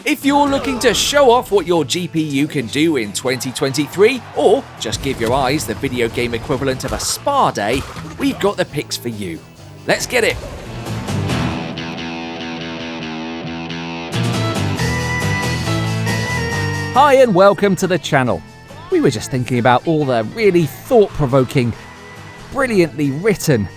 If you're looking to show off what your GPU can do in 2023, or just give your eyes the video game equivalent of a spa day, we've got the picks for you. Let's get it! Hi and welcome to the channel. We were just thinking about all the really thought-provoking, brilliantly written,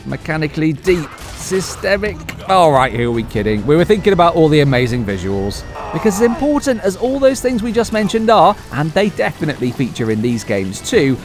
mechanically deep, systemic... Alright, who are we kidding? We were thinking about all the amazing visuals. Because as important as all those things we just mentioned are, and they definitely feature in these games too,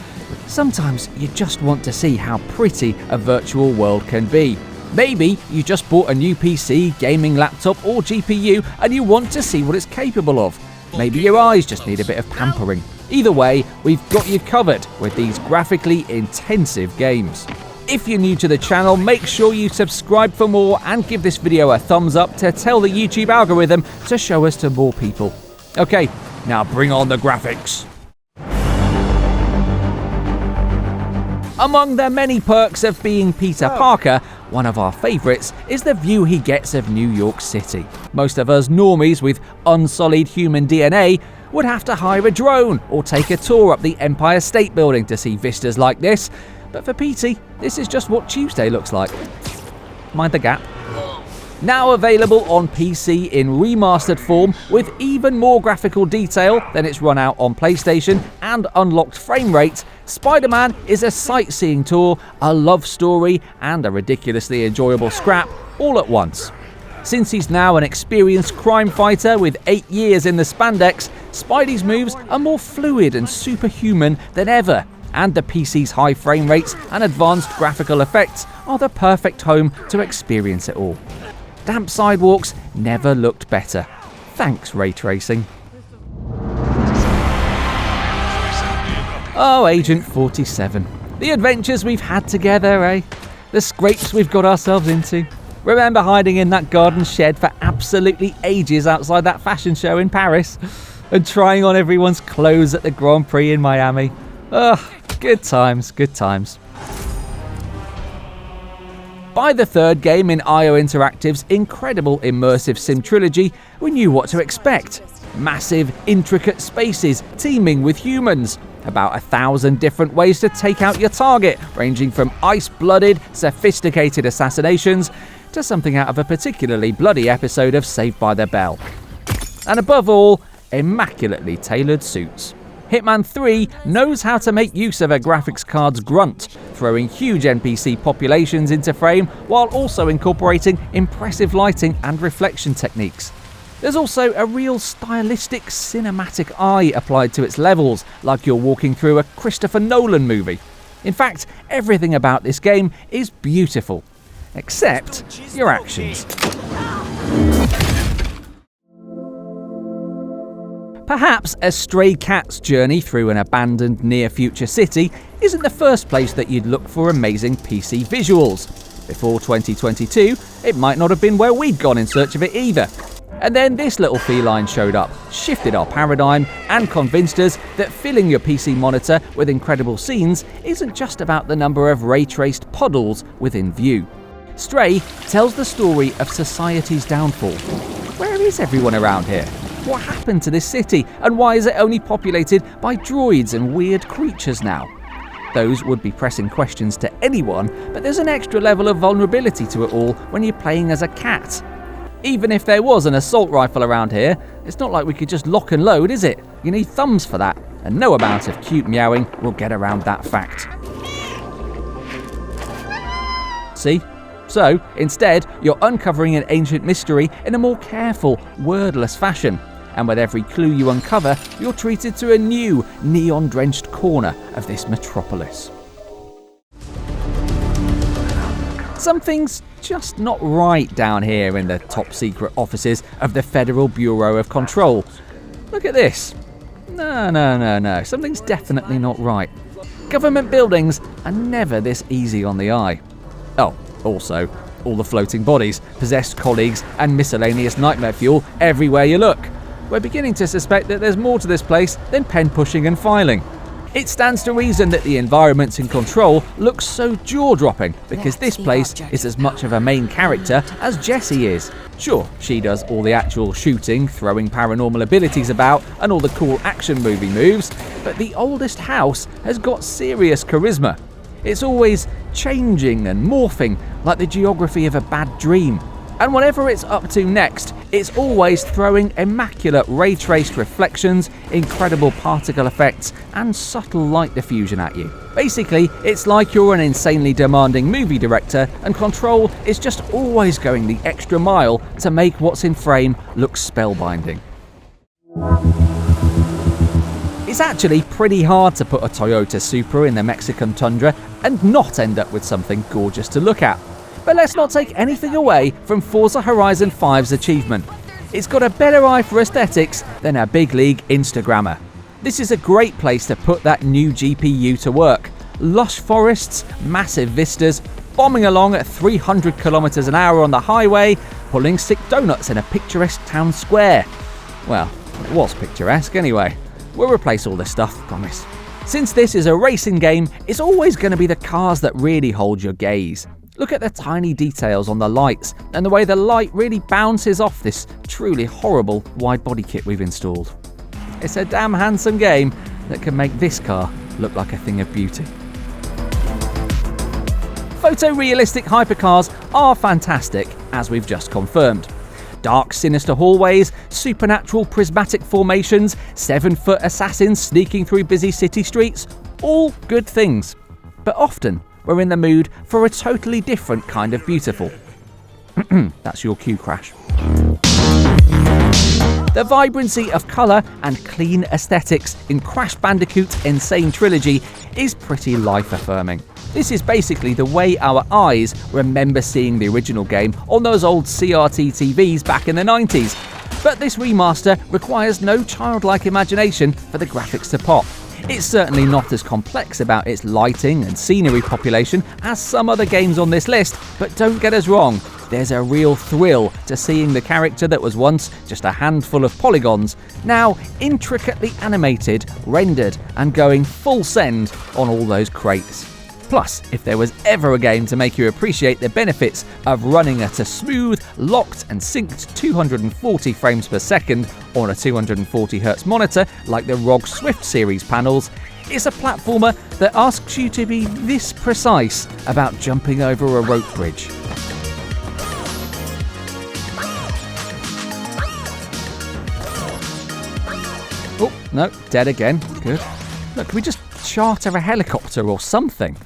sometimes you just want to see how pretty a virtual world can be. Maybe you just bought a new PC, gaming laptop or GPU and you want to see what it's capable of. Maybe your eyes just need a bit of pampering. Either way, we've got you covered with these graphically intensive games. If you're new to the channel, make sure you subscribe for more and give this video a thumbs up to tell the YouTube algorithm to show us to more people. Okay, now bring on the graphics. Among the many perks of being Peter Parker, one of our favourites is the view he gets of New York City. Most of us normies with unsullied human DNA would have to hire a drone or take a tour up the Empire State Building to see vistas like this. But for Petey, this is just what Tuesday looks like. Mind the gap. Now available on PC in remastered form with even more graphical detail than it's run out on PlayStation and unlocked frame rate, SpiderMan is a sightseeing tour, a love story and a ridiculously enjoyable scrap all at once. Since he's now an experienced crime fighter with 8 years in the spandex, Spidey's moves are more fluid and superhuman than ever. And the PC's high frame rates and advanced graphical effects are the perfect home to experience it all. Damp sidewalks never looked better. Thanks, ray tracing. Oh, Agent 47. The adventures we've had together, eh? The scrapes we've got ourselves into. Remember hiding in that garden shed for absolutely ages outside that fashion show in Paris? And trying on everyone's clothes at the Grand Prix in Miami? Ugh. Good times, good times. By the third game in IO Interactive's incredible immersive sim trilogy, we knew what to expect. Massive, intricate spaces teeming with humans. About 1,000 different ways to take out your target, ranging from ice-blooded, sophisticated assassinations to something out of a particularly bloody episode of Saved by the Bell. And above all, immaculately tailored suits. Hitman III knows how to make use of a graphics card's grunt, throwing huge NPC populations into frame while also incorporating impressive lighting and reflection techniques. There's also a real stylistic cinematic eye applied to its levels, like you're walking through a Christopher Nolan movie. In fact, everything about this game is beautiful, except your actions. Perhaps a stray cat's journey through an abandoned near-future city isn't the first place that you'd look for amazing PC visuals. Before 2022, it might not have been where we'd gone in search of it either. And then this little feline showed up, shifted our paradigm, and convinced us that filling your PC monitor with incredible scenes isn't just about the number of ray-traced puddles within view. Stray tells the story of society's downfall. Where is everyone around here? What happened to this city, and why is it only populated by droids and weird creatures now? Those would be pressing questions to anyone, but there's an extra level of vulnerability to it all when you're playing as a cat. Even if there was an assault rifle around here, it's not like we could just lock and load, is it? You need thumbs for that, and no amount of cute meowing will get around that fact. See? So, instead, you're uncovering an ancient mystery in a more careful, wordless fashion. And with every clue you uncover, you're treated to a new, neon-drenched corner of this metropolis. Something's just not right down here in the top-secret offices of the Federal Bureau of Control. Look at this. No. Something's definitely not right. Government buildings are never this easy on the eye. Oh, also, all the floating bodies, possessed colleagues, and miscellaneous nightmare fuel everywhere you look. We're beginning to suspect that there's more to this place than pen pushing and filing. It stands to reason that the environments in Control look so jaw-dropping because this place is as much of a main character as Jessie is. Sure, she does all the actual shooting, throwing paranormal abilities about, and all the cool action movie moves, but the oldest house has got serious charisma. It's always changing and morphing like the geography of a bad dream. And whatever it's up to next, it's always throwing immaculate ray-traced reflections, incredible particle effects, and subtle light diffusion at you. Basically, it's like you're an insanely demanding movie director, and Control is just always going the extra mile to make what's in frame look spellbinding. It's actually pretty hard to put a Toyota Supra in the Mexican tundra and not end up with something gorgeous to look at. But let's not take anything away from Forza Horizon 5's achievement. It's got a better eye for aesthetics than a big league Instagrammer. This is a great place to put that new GPU to work. Lush forests, massive vistas, bombing along at 300 kilometers an hour on the highway, pulling sick donuts in a picturesque town square. Well, it was picturesque anyway. We'll replace all this stuff, promise. Since this is a racing game, it's always going to be the cars that really hold your gaze. Look at the tiny details on the lights and the way the light really bounces off this truly horrible wide body kit we've installed. It's a damn handsome game that can make this car look like a thing of beauty. Photorealistic hypercars are fantastic, as we've just confirmed. Dark, sinister hallways, supernatural prismatic formations, 7-foot assassins sneaking through busy city streets, all good things. But often, we're in the mood for a totally different kind of beautiful. That's your cue, Crash. The vibrancy of colour and clean aesthetics in Crash Bandicoot's Insane Trilogy is pretty life-affirming. This is basically the way our eyes remember seeing the original game on those old CRT TVs back in the 90s. But this remaster requires no childlike imagination for the graphics to pop. It's certainly not as complex about its lighting and scenery population as some other games on this list, but don't get us wrong, there's a real thrill to seeing the character that was once just a handful of polygons, now intricately animated, rendered, and going full send on all those crates. Plus, if there was ever a game to make you appreciate the benefits of running at a smooth, locked and synced 240 frames per second on a 240Hz monitor like the ROG Swift series panels, it's a platformer that asks you to be this precise about jumping over a rope bridge. Oh, no, dead again. Good. Look, can we just charter a helicopter or something?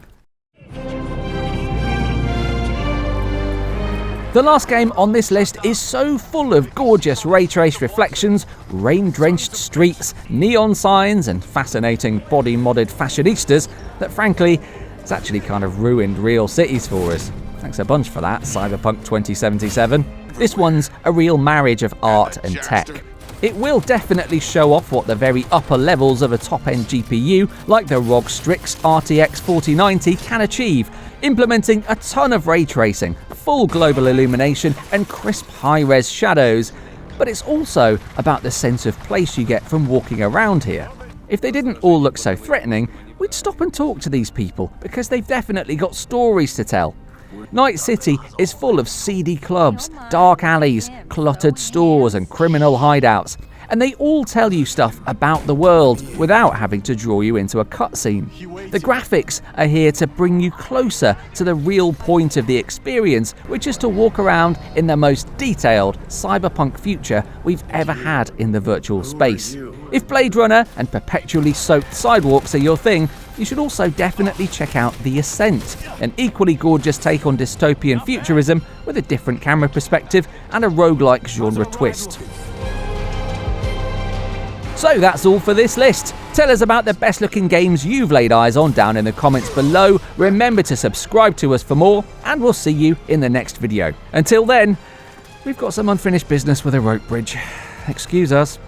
The last game on this list is so full of gorgeous ray-traced reflections, rain-drenched streets, neon signs and fascinating body-modded fashionistas that frankly, it's actually kind of ruined real cities for us. Thanks a bunch for that, Cyberpunk 2077. This one's a real marriage of art and tech. It will definitely show off what the very upper levels of a top-end GPU like the ROG Strix RTX 4090 can achieve, implementing a ton of ray tracing, full global illumination and crisp high-res shadows. But it's also about the sense of place you get from walking around here. If they didn't all look so threatening, we'd stop and talk to these people because they've definitely got stories to tell. Night City is full of seedy clubs, dark alleys, cluttered stores and criminal hideouts, and they all tell you stuff about the world without having to draw you into a cutscene. The graphics are here to bring you closer to the real point of the experience, which is to walk around in the most detailed cyberpunk future we've ever had in the virtual space. If Blade Runner and perpetually soaked sidewalks are your thing, you should also definitely check out The Ascent, an equally gorgeous take on dystopian futurism with a different camera perspective and a roguelike genre twist. So that's all for this list. Tell us about the best looking games you've laid eyes on down in the comments below. Remember to subscribe to us for more, and we'll see you in the next video. Until then, we've got some unfinished business with a rope bridge. Excuse us.